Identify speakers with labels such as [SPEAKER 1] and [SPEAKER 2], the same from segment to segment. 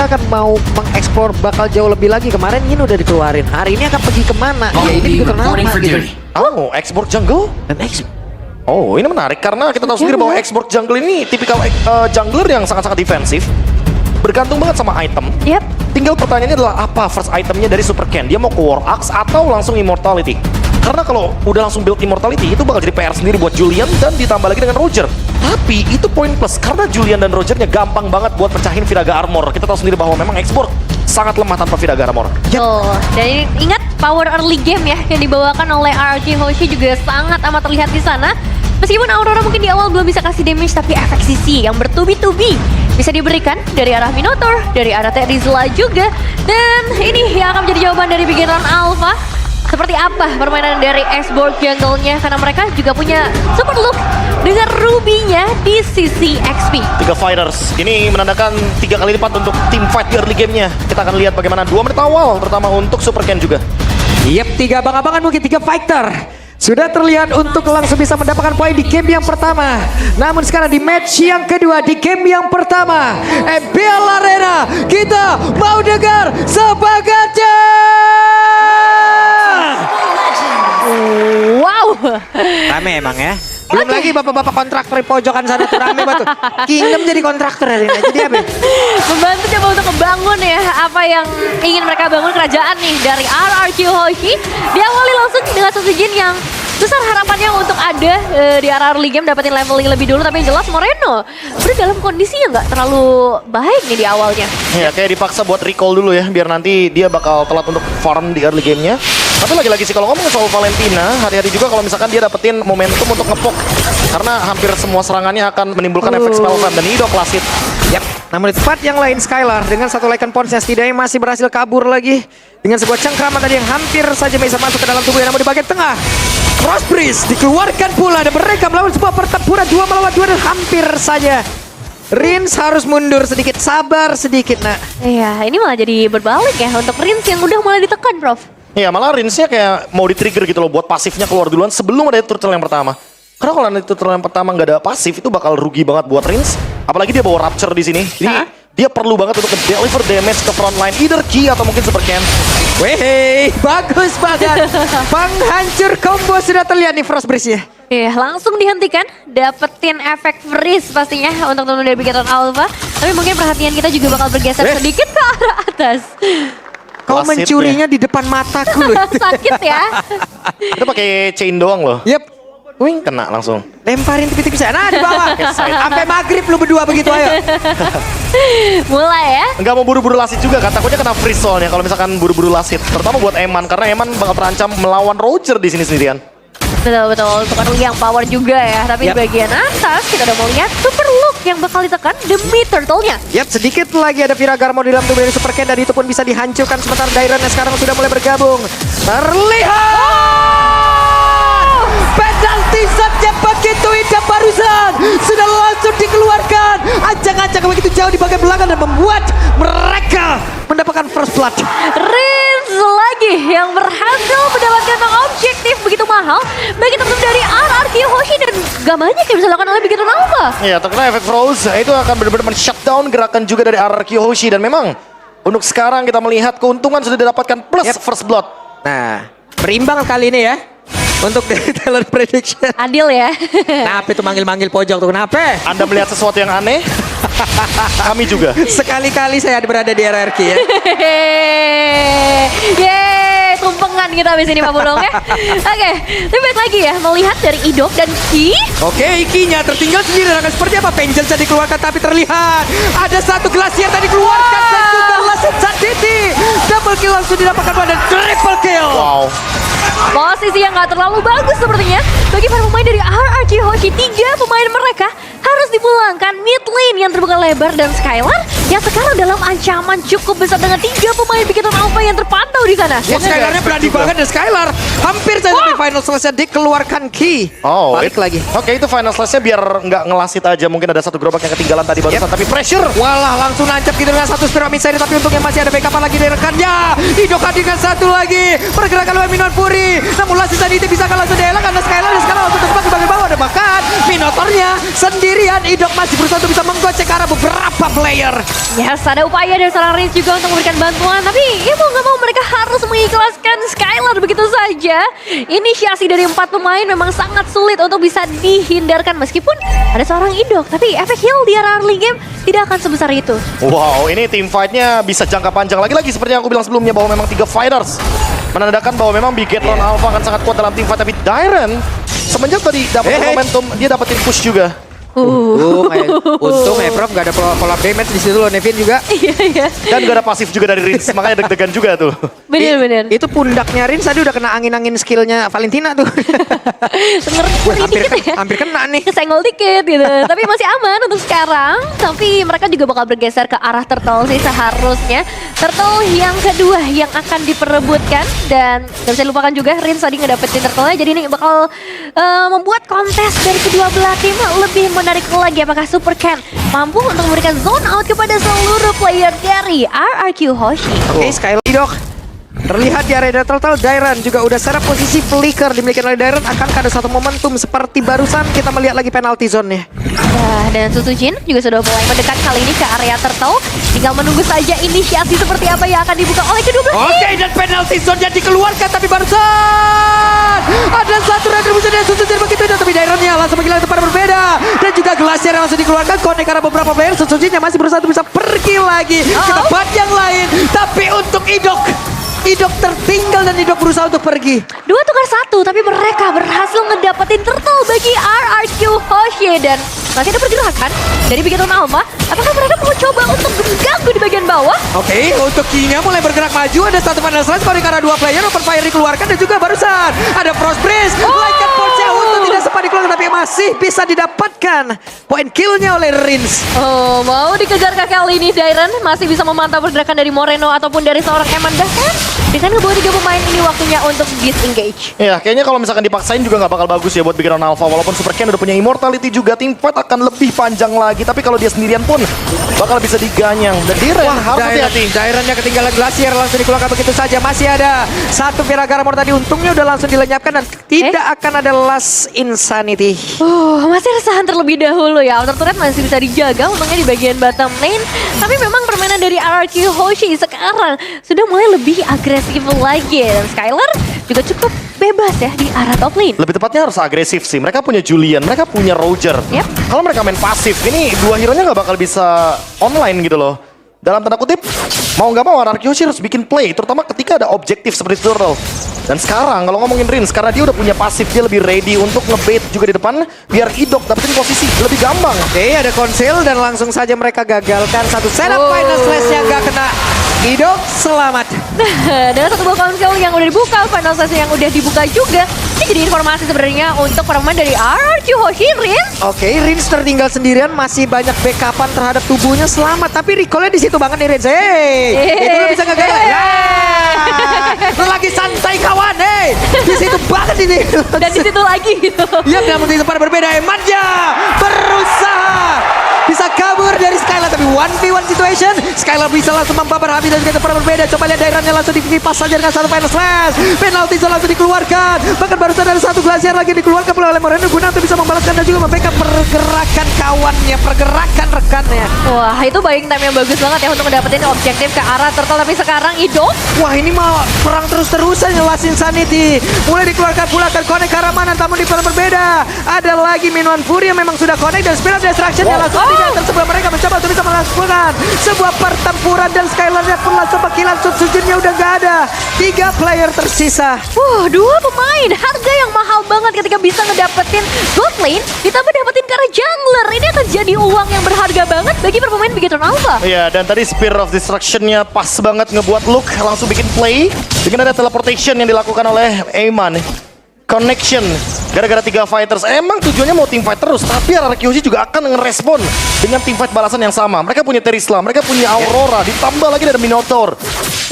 [SPEAKER 1] mereka akan mau mengeksplor bakal jauh lebih lagi. Kemarin ini udah dikeluarin, hari ini akan pergi kemana? Ya ini juga kenapa gitu.
[SPEAKER 2] Oh, export jungle?
[SPEAKER 1] Dan
[SPEAKER 2] Oh, ini menarik karena kita tahu sendiri bahwa export jungle ini tipikal jungler yang sangat-sangat defensif. Bergantung banget sama item.
[SPEAKER 3] Yep.
[SPEAKER 2] Tinggal pertanyaannya adalah apa first itemnya dari Super Ken? Dia mau ke War Axe atau langsung Immortality? Karena kalau udah langsung build Immortality itu bakal jadi PR sendiri buat Julian dan ditambah lagi dengan Roger. Tapi itu poin plus karena Julian dan Rogernya gampang banget buat pecahin Viraga Armor. Kita tahu sendiri bahwa memang export sangat lemah tanpa Viraga Armor.
[SPEAKER 3] Oh, dan ingat power early game ya yang dibawakan oleh RRQ Hoshi juga sangat amat terlihat di sana. Meskipun Aurora mungkin di awal belum bisa kasih damage, tapi efek CC yang bertubi-tubi bisa diberikan dari arah Minotaur, dari arah Terizla juga. Dan ini yang akan menjadi jawaban dari Beginner Alpha. Seperti apa permainan dari X-Borg jungle-nya, karena mereka juga punya super look dengan Ruby-nya di sisi XP.
[SPEAKER 2] 3 fighters, ini menandakan 3 kali lipat untuk tim fight di early game-nya. Kita akan lihat bagaimana 2 menit awal, terutama untuk Super Ken juga.
[SPEAKER 1] Yep, 3 abang-abangan mungkin 3 fighter. Sudah terlihat untuk langsung bisa mendapatkan poin di game yang pertama. Namun sekarang di match yang kedua, di game yang pertama, EBL Arena, kita mau dengar sebagatnya.
[SPEAKER 3] Wow.
[SPEAKER 1] Rame emang ya. Belum lagi bapak-bapak kontraktor di pojokan sana tuh rame banget. Kingdom jadi kontraktor hari ini. Jadi apa?
[SPEAKER 3] Membantu coba untuk membangun ya apa yang ingin mereka bangun kerajaan nih dari RRQ Hoshi. Diawali langsung dengan Sosujin yang besar harapannya untuk ada di area early game dapetin leveling lebih dulu, tapi yang jelas Moreno dalam kondisi yang nggak terlalu baik nih di awalnya.
[SPEAKER 2] Ya kayak dipaksa buat recall dulu ya, biar nanti dia bakal telat untuk farm di early game-nya. Tapi lagi-lagi sih kalau ngomong soal Valentina, hati-hati juga kalau misalkan dia dapetin momentum untuk ngepok. Karena hampir semua serangannya akan menimbulkan efek spell fan dan ini udah klasit.
[SPEAKER 1] Yap, namun di tempat yang lain Skylar dengan satu Lycan Pons yang setidaknya masih berhasil kabur lagi. Dengan sebuah cengkraman tadi yang hampir saja bisa masuk ke dalam tubuhnya, namun di bagian tengah Cross Breeze dikeluarkan pula dan mereka melawan sebuah pertempuran 2 melawan 2 dan hampir saja Rins harus mundur sedikit, sabar sedikit nak.
[SPEAKER 3] Iya, ini malah jadi berbalik ya untuk Rins yang udah mulai ditekan, Prof.
[SPEAKER 2] Iya, malah Rinsnya kayak mau di-trigger gitu loh buat pasifnya keluar duluan sebelum ada turtle yang pertama. Karena kalau nanti turtle yang pertama nggak ada pasif itu bakal rugi banget buat Rins. Apalagi dia bawa Rapture di sini. Jadi dia perlu banget untuk deliver damage ke front line, either Ki atau mungkin Super Ken.
[SPEAKER 1] Weh, bagus banget. Penghancur combo sudah terlihat nih Frost Breeze-nya.
[SPEAKER 3] Iya, langsung dihentikan, dapetin efek freeze pastinya untuk teman dari Beginner Alpha. Tapi mungkin perhatian kita juga bakal bergeser sedikit ke arah atas.
[SPEAKER 1] Kau
[SPEAKER 2] Wasit
[SPEAKER 1] mencurinya di depan mataku loh.
[SPEAKER 3] Sakit ya.
[SPEAKER 2] Itu pakai chain doang loh.
[SPEAKER 1] Yep.
[SPEAKER 2] Wing kena langsung.
[SPEAKER 1] Lemparin tipis-tipis sana di bawah. Sampai maghrib lu berdua begitu ayo.
[SPEAKER 3] Mulai ya.
[SPEAKER 2] Nggak mau buru-buru lasit juga kan, takutnya kena freeze soalnya kalau misalkan buru-buru lasit. Terutama buat Eman, karena Eman bakal terancam melawan Roger di sini sendirian.
[SPEAKER 3] Betul-betul, untuk yang power juga ya. Tapi di bagian atas kita udah mau lihat super look yang bakal ditekan demi turtle-nya.
[SPEAKER 1] Yap, sedikit lagi ada Viragarmo di dalam tubuh dari Super Ken dan itu pun bisa dihancurkan sementara Dairon sekarang sudah mulai bergabung. Terlihat! Penalti saja begitu indah barusan sudah langsung dikeluarkan. Ancang-ancang begitu jauh di bagian belakang dan membuat mereka mendapatkan first blood.
[SPEAKER 3] Rins lagi yang berhasil mendapatkan objektif begitu mahal bagi teman dari RRQ Hoshi dan gak banyak yang bisa dilakukan oleh Beginner Alpha.
[SPEAKER 2] Iya, terkena efek froze itu akan benar-benar men-shutdown gerakan juga dari RRQ Hoshi. Dan memang untuk sekarang kita melihat keuntungan sudah didapatkan plus first blood.
[SPEAKER 1] Nah, berimbang kali ini ya untuk dari talent prediction.
[SPEAKER 3] Adil ya.
[SPEAKER 1] Kenapa itu manggil-manggil pojok tuh, kenapa?
[SPEAKER 2] Anda melihat sesuatu yang aneh? Kami juga.
[SPEAKER 1] Sekali-kali saya berada di RRQ ya.
[SPEAKER 3] Yeay, tumpengan kita habis ini Pak Bulong ya. Oke, lebih baik lagi ya melihat dari Idok dan Ki.
[SPEAKER 1] Oke, Ki-nya tertinggal sendiri dan akan seperti apa? Penjel saja dikeluarkan tapi terlihat ada satu glasier tadi dikeluarkan dan juga Lasit Sanditi. Double kill langsung didapatkan dan triple kill.
[SPEAKER 2] Wow.
[SPEAKER 3] Posisi yang gak terlalu bagus sepertinya bagi para pemain dari RRQ Hoshi. 3 pemain mereka harus dipulangkan. Mid lane yang terbuka lebar dan Skylar yang sekarang dalam ancaman cukup besar dengan 3 pemain Beginner Alpha yang terpantau di sana.
[SPEAKER 1] Ya, Skylarnya berani banget dan Skylar hampir saja di final selesai dikeluarkan Ki.
[SPEAKER 2] Oh,
[SPEAKER 1] balik lagi.
[SPEAKER 2] Oke, itu final slash-nya biar nggak ngelasit aja. Mungkin ada satu gerobak yang ketinggalan tadi barusan, tapi pressure.
[SPEAKER 1] Walah, langsung nancap gitu dengan satu Spirit Missile, tapi untungnya masih ada backup lagi dari rekannya. Idok dengan satu lagi. Pergerakan oleh Minotaur Fury. Namun Lasit Sanditi bisa langsung dielak karena Skylar dan sekarang langsung terjebak di bagian bawah. Dan bahkan Minotaurnya sendirian. Idok masih berusaha untuk bisa menggocek ke arah beberapa player.
[SPEAKER 3] Yes, ada upaya dari seorang Rins juga untuk memberikan bantuan. Tapi ya mau nggak mau mereka harus mengikhlaskan Skylar begitu saja. Inisiasi dari 4 pemain memang sangat sulit untuk bisa dihindarkan. Meskipun ada seorang Idok. Tapi efek heal di area early game tidak akan sebesar itu.
[SPEAKER 2] Wow, ini tim fight-nya bisa jangka panjang. Lagi-lagi seperti yang aku bilang sebelumnya bahwa memang 3 fighters menandakan bahwa memang Bigetron Alpha akan sangat kuat dalam tim fight. Tapi Dairen semenjak tadi dapat momentum, dia dapetin push juga.
[SPEAKER 1] Untung Prof gak ada collab damage di situ loh, Nevin juga.
[SPEAKER 3] Iya.
[SPEAKER 2] Dan gak ada pasif juga dari Rins, makanya deg-degan juga tuh.
[SPEAKER 3] Bener.
[SPEAKER 1] Itu pundaknya Rins tadi udah kena angin-angin skillnya Valentina tuh. Hampir kena nih.
[SPEAKER 3] Kesenggol dikit gitu. Tapi masih aman untuk sekarang. Tapi mereka juga bakal bergeser ke arah Turtle sih seharusnya. Turtle yang kedua yang akan diperebutkan. Dan gak bisa lupakan juga Rins tadi ngedapetin Turtle-nya. Jadi ini bakal membuat kontes dari kedua belah tim lebih menarik lagi. Apakah Super Ken mampu untuk memberikan zone out kepada seluruh player dari RRQ Hoshi?
[SPEAKER 1] Oke, Skylar Idok. Terlihat di area Turtle, Dairen juga udah secara posisi flicker dimiliki oleh Dairen. Akankah ada satu momentum seperti barusan kita melihat lagi penalty zone-nya?
[SPEAKER 3] Ya, dan Susujin juga sudah mulai mendekat kali ini ke area Turtle. Tinggal menunggu saja inisiasi seperti apa yang akan dibuka oleh kedua belah tim.
[SPEAKER 1] Oke, dan penalty zone-nya dikeluarkan tapi barusan ada satu retribusi dari Susujin begitu indah. Tapi Dairen-nya langsung menghilang tempat berbeda. Dan juga Glacier yang langsung dikeluarkan. Connect karena beberapa player Susujin yang masih berusaha untuk bisa pergi lagi ke tempat yang lain. Tapi untuk Idok tertinggal dan Idok berusaha untuk pergi.
[SPEAKER 3] 2 tukar 1, tapi mereka berhasil ngedapetin Turtle bagi RRQ Hoshi. Dan masih ada pergerakan dari Bigetron Alpha. Apakah mereka mau coba untuk mengganggu di bagian bawah?
[SPEAKER 1] Oke, untuk Kinya mulai bergerak maju. Ada satu final slice karena 2 player open fire dikeluarkan. Dan juga barusan ada Frost Breeze. Like Force untuk tidak sempat dikeluarkan, tapi masih bisa didapatkan poin killnya oleh Rins.
[SPEAKER 3] Oh, mau dikejar kali ini Dairen masih bisa memantau pergerakan dari Moreno ataupun dari seorang Eman. Bahkan dengan ngebawa 3 pemain ini waktunya untuk disengage.
[SPEAKER 2] Ya, kayaknya kalau misalkan dipaksain juga nggak bakal bagus ya buat Bigetron Alpha. Walaupun Super Ken udah punya immortality juga, tim fight akan lebih panjang lagi. Tapi kalau dia sendirian pun bakal bisa diganyang. Dan Dairen harus hati-hati.
[SPEAKER 1] Dairennya ketinggalan Glacier langsung dikeluarkan begitu saja. Masih ada satu Viragaramor tadi, untungnya udah langsung dilenyapkan dan tidak akan ada last insanity.
[SPEAKER 3] Masih resahan terlebih dahulu ya. Outer turret masih bisa dijaga untungnya di bagian bottom lane. Tapi memang permainan dari RRQ Hoshi sekarang sudah mulai lebih agresif lagi. Dan Skylar juga cukup bebas ya di arah top lane.
[SPEAKER 2] Lebih tepatnya harus agresif sih. Mereka punya Julian, mereka punya Roger.
[SPEAKER 3] Yep.
[SPEAKER 2] Kalau mereka main pasif, ini 2 hero-nya nggak bakal bisa online gitu loh. Dalam tanda kutip, mau nggak mau RRQ Hoshi harus bikin play, terutama ketika ada objektif seperti Turtle. Dan sekarang kalau ngomongin Rins, karena dia udah punya pasif, dia lebih ready untuk ngebait juga di depan, biar Idok dapetin posisi lebih gampang.
[SPEAKER 1] Oke, ada konsil dan langsung saja mereka gagalkan satu setup final slash yang gak kena. Idok selamat.
[SPEAKER 3] Dengan satu buah konsol yang udah dibuka, final session yang udah dibuka juga. Ini jadi informasi sebenarnya untuk pemain dari RRQ Hoshi, Rins.
[SPEAKER 1] Oke, Rins tertinggal sendirian, masih banyak backupan terhadap tubuhnya, selamat. Tapi recall-nya di situ banget nih Rins. Itu lo bisa ngegagal. Lagi santai kawan, di situ banget ini.
[SPEAKER 3] Dan di situ lagi gitu.
[SPEAKER 1] Ya, namun di tempat berbeda, Emannya berusaha bisa kabur dari Skylar, tapi 1v1 situation. Skylar bisa langsung membabar habis dan juga tempat berbeda. Coba lihat Dairennya langsung dikipas saja dengan satu final slash. Penalti zone langsung dikeluarkan. Bahkan barusan ada satu Glacier lagi dikeluarkan oleh Moreno guna untuk bisa membalaskan dan juga membackup pergerakan kawannya, pergerakan rekannya.
[SPEAKER 3] Wah, itu buying time yang bagus banget ya untuk mendapatkan objektif ke arah Turtle. Tapi sekarang Idok.
[SPEAKER 1] Wah, ini mau perang terus-terusan ya, Last Insanity. Mulai dikeluarkan pula ke connect ke arah mana, namun di tempat berbeda. Ada lagi Minuan Fury yang memang sudah connect dan Spirit of Destruction yang langsung didatang sebelum mereka mencoba untuk bisa melakukan sebuah pertempuran. Dan Skylar-nya pun langsung panggilan Susujinnya udah gak ada. 3 player tersisa.
[SPEAKER 3] 2 pemain, harga yang mahal banget ketika bisa ngedapetin gold lane, ditambah dapetin karena jungler. Ini akan jadi uang yang berharga banget bagi pemain Bigetron Alpha.
[SPEAKER 2] Iya, dan tadi Spirit of Destruction-nya pas banget ngebuat Luke langsung bikin play. Dengan ada teleportation yang dilakukan oleh Eman. Connection gara-gara 3 fighters. Emang tujuannya mau team fight terus, tapi RRQ Hoshi juga akan ngerespon dengan team fight balasan yang sama. Mereka punya Terisla, mereka punya Aurora, ditambah lagi ada Minotaur.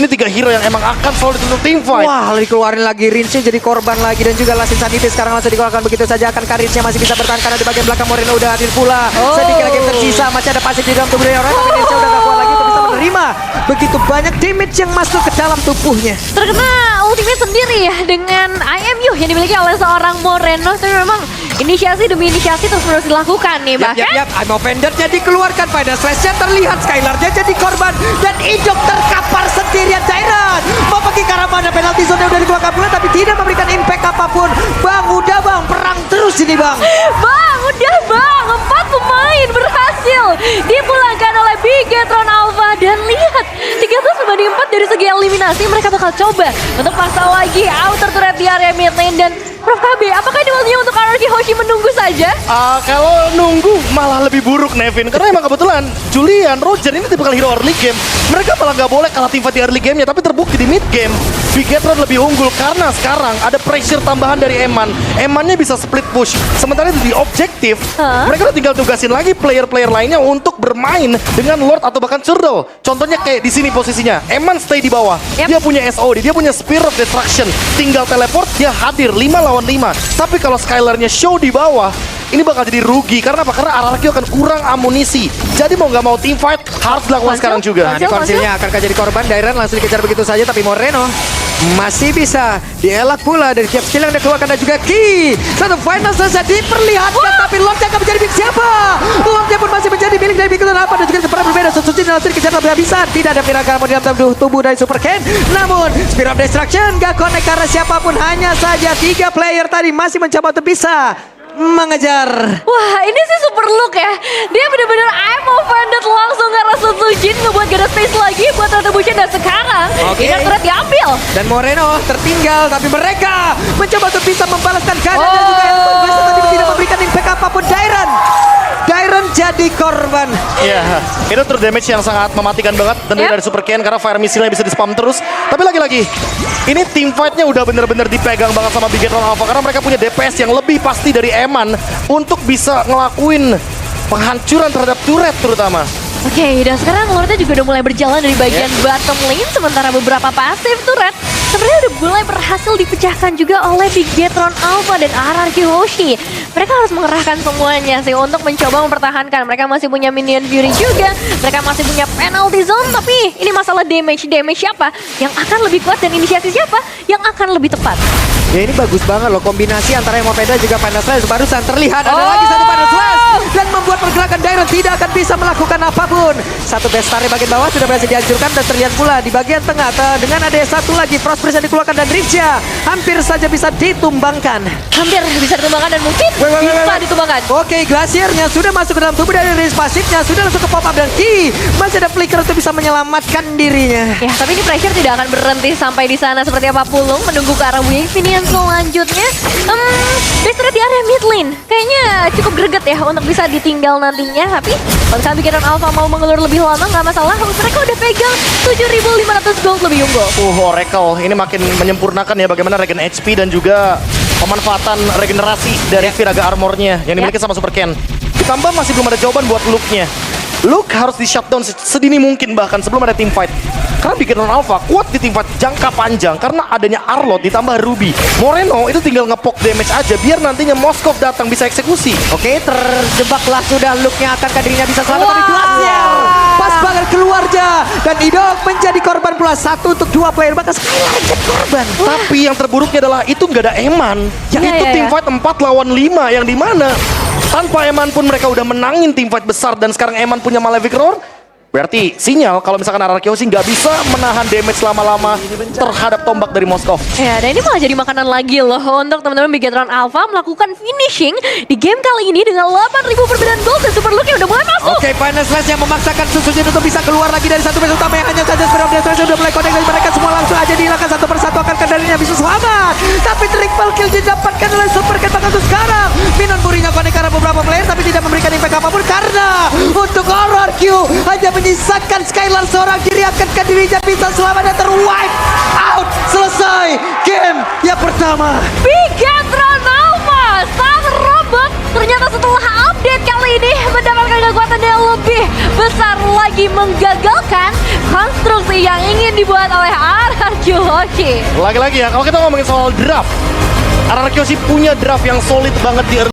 [SPEAKER 2] Ini 3 hero yang emang akan selalu dituntut team fight.
[SPEAKER 1] Wah, dikeluarin lagi Rinsnya jadi korban lagi. Dan juga Last Insanity sekarang langsung dikeluarkan begitu saja. Akan Rinsnya masih bisa bertahan karena di bagian belakang Moreno udah hadir pula. Sedikit lagi yang tersisa, masih ada pasif di dalam tubuh orang. Tapi Rinsnya udah gak kuat lagi untuk bisa menerima begitu banyak damage yang masuk ke dalam tubuhnya.
[SPEAKER 3] Terkena ultimate sendiri ya dengan IMU yang dimiliki oleh seorang Moreno. Tapi memang Inisiasi demi inisiasi terus menerus dilakukan nih. Bahkan
[SPEAKER 1] Yap, Imo Vendornya dikeluarkan, Final Slash-nya terlihat, Skylar-nya jadi korban, dan Ijok terkapar sendirian. Dairan mau pergi ke arah mana, penalti zone udah dikeluarkan pula, tapi tidak memberikan impact apapun. Bang, udah bang, perang terus ini bang.
[SPEAKER 3] Bang, udah bang, 4 pemain berhasil dipulangkan oleh Bigetron Alpha. Dan lihat, 13-4 dari segi eliminasi. Mereka bakal coba untuk pasang lagi outer turret di area mid lane. Dan Prof KB, apakah ini waktunya untuk RRQ Hoshi menunggu saja?
[SPEAKER 2] Kalau nunggu malah lebih buruk Nevin, karena emang kebetulan Julian, Roger ini tipikal hero early game. Mereka malah nggak boleh kalah teamfight di early gamenya, tapi terbukti di mid game Bigetron lebih unggul karena sekarang ada pressure tambahan dari Eman. Emannya bisa split push. Sementara itu di objektif, mereka udah tinggal tugasin lagi player-player lainnya untuk bermain dengan Lord atau bahkan Churdle. Contohnya kayak di sini posisinya, Eman stay di bawah. Dia punya SOD, dia punya Spear of Destruction. Tinggal teleport, dia hadir 5 lawan 5. Tapi kalau Skylar-nya show di bawah, ini bakal jadi rugi. Karena apa? Karena RRQ akan kurang amunisi. Jadi mau nggak mau team fight harus dilakukan sekarang juga.
[SPEAKER 1] Nah, ini konsilnya akankah jadi korban? Dairan langsung dikejar begitu saja, tapi Moreno masih bisa dielak pula dari tiap skill yang dikeluarkan, dan juga Ki. Satu final selesai diperlihatkan, tapi Lordnya akan menjadi milik siapa? Lordnya pun masih menjadi milik dari Bigetron Alpha, dan juga seperti berbeda. Susuci dan langsung dikejar lebih habisan. Tidak ada Piragam di dalam tubuh dari Super Ken. Namun Spear of Destruction gak connect karena siapapun, hanya saja 3 player tadi masih mencoba untuk bisa mengejar.
[SPEAKER 3] Wah, ini sih super look ya. Dia bener-bener I'm offended, langsung ngarah Sujin, ngebuat gak ada space lagi buat Retribution. Dan sekarang
[SPEAKER 1] Oke.
[SPEAKER 3] turret diambil.
[SPEAKER 1] Dan Moreno tertinggal, tapi mereka mencoba untuk bisa membalaskan keadaan, dan juga Elton West tadi tidak memberikan impact apapun. Dairan jadi korban.
[SPEAKER 2] Iya, itu true damage yang sangat mematikan banget tentunya dari Super Ken karena fire missile-nya bisa di-spam terus. Tapi lagi-lagi, ini team fight-nya udah bener-bener dipegang banget sama Bigetron Alpha karena mereka punya DPS yang lebih pasti dari Eman untuk bisa ngelakuin penghancuran terhadap turret terutama.
[SPEAKER 3] Oke, dan sekarang Lordnya juga udah mulai berjalan dari bagian bottom lane, sementara beberapa pasif turret sebenarnya udah mulai berhasil dipecahkan juga oleh Bigetron Alpha dan RRQ Hoshi. Mereka harus mengerahkan semuanya sih untuk mencoba mempertahankan. Mereka masih punya minion Fury juga, mereka masih punya penalty zone, tapi ini masalah damage siapa yang akan lebih kuat dan inisiasi siapa yang akan lebih tepat.
[SPEAKER 1] Ya ini bagus banget loh, kombinasi antara Imo Vendor juga Final Slash. Barusan terlihat ada lagi satu Final Slash, dan membuat pergerakan Dairon tidak akan bisa melakukan apapun. Satu bestari bagian bawah sudah berhasil dihancurkan, dan terlihat pula di bagian tengah dengan ada satu lagi Frost Priest yang dikeluarkan, dan Ripja hampir saja bisa ditumbangkan.
[SPEAKER 3] Hampir bisa ditumbangkan dan mungkin bisa ditumbangkan.
[SPEAKER 1] Oke, Glacier-nya sudah masuk ke dalam tubuh dari Riz pasifnya, sudah langsung ke pop up, dan Ki masih ada flicker untuk bisa menyelamatkan dirinya.
[SPEAKER 3] Ya, tapi ini pressure tidak akan berhenti sampai di sana. Seperti apa Pulung menunggu ke arah wave ini yang selanjutnya. Bestari di area mid lane kayaknya cukup greget ya untuk bisa ditinggal nantinya. Tapi kalau Bigetron Alpha mau mengelur lebih lama nggak masalah. Mereka udah pegang 7.500 gold lebih unggul.
[SPEAKER 2] Oracle ini makin menyempurnakan ya bagaimana regen HP dan juga pemanfaatan regenerasi dari Viraga Armornya yang dimiliki sama Super Ken. Ditambah masih belum ada jawaban buat Luke-nya. Luke harus di shutdown sedini mungkin bahkan sebelum ada team fight. Karena Bigetron Alpha kuat di team fight jangka panjang karena adanya Arlott ditambah Ruby. Moreno itu tinggal ngepok damage aja biar nantinya Moskov datang bisa eksekusi.
[SPEAKER 1] Oke, terjebaklah sudah. Look-nya akankah dirinya bisa selamat dari Glacier? Pas banget keluarnya, dan Idok menjadi korban pula. 1 untuk 2 player, bahkan Skylar jadi korban.
[SPEAKER 2] Tapi yang terburuknya adalah itu nggak ada Eman.
[SPEAKER 3] Ya,
[SPEAKER 2] Itu
[SPEAKER 3] ya,
[SPEAKER 2] team
[SPEAKER 3] ya.
[SPEAKER 2] fight 4 lawan 5 yang dimana tanpa Eman pun mereka udah menangin team fight besar, dan sekarang Eman punya Malefic Roar. Berarti sinyal kalau misalkan RRQ sih nggak bisa menahan damage lama-lama terhadap tombak dari Moskov.
[SPEAKER 3] Ya, dan ini malah jadi makanan lagi loh untuk teman-teman Bigetron Alpha melakukan finishing di game kali ini dengan 8.000 perbedaan gold, dan Super Look-nya udah mulai masuk.
[SPEAKER 1] Oke, Final Slash yang memaksakan Susujin untuk bisa keluar lagi dari satu base utama yang hanya saja Spear of Destruction sudah mulai connect, dan mereka semua langsung aja dihilangkan satu persatu. Akankah darinya bisa selamat? Tapi triple kill didapatkan oleh Super Ken bahkan untuk sekarang. Minon Burinya connect karena beberapa player, tapi tidak memberikan impact apapun karena untuk RRQ hanya menyisakan Skylar seorang diri. Akankah dirinya bisa selamat dan terwipe out? Selesai game yang pertama.
[SPEAKER 3] Bigetron Alpha, sang robot, ternyata setelah update kali ini mendapatkan kekuatan yang lebih besar lagi, menggagalkan konstruksi yang ingin dibuat oleh RRQ Hoshi.
[SPEAKER 2] Lagi-lagi ya, kalau kita ngomongin soal draft, RRQ sih punya draft yang solid banget di early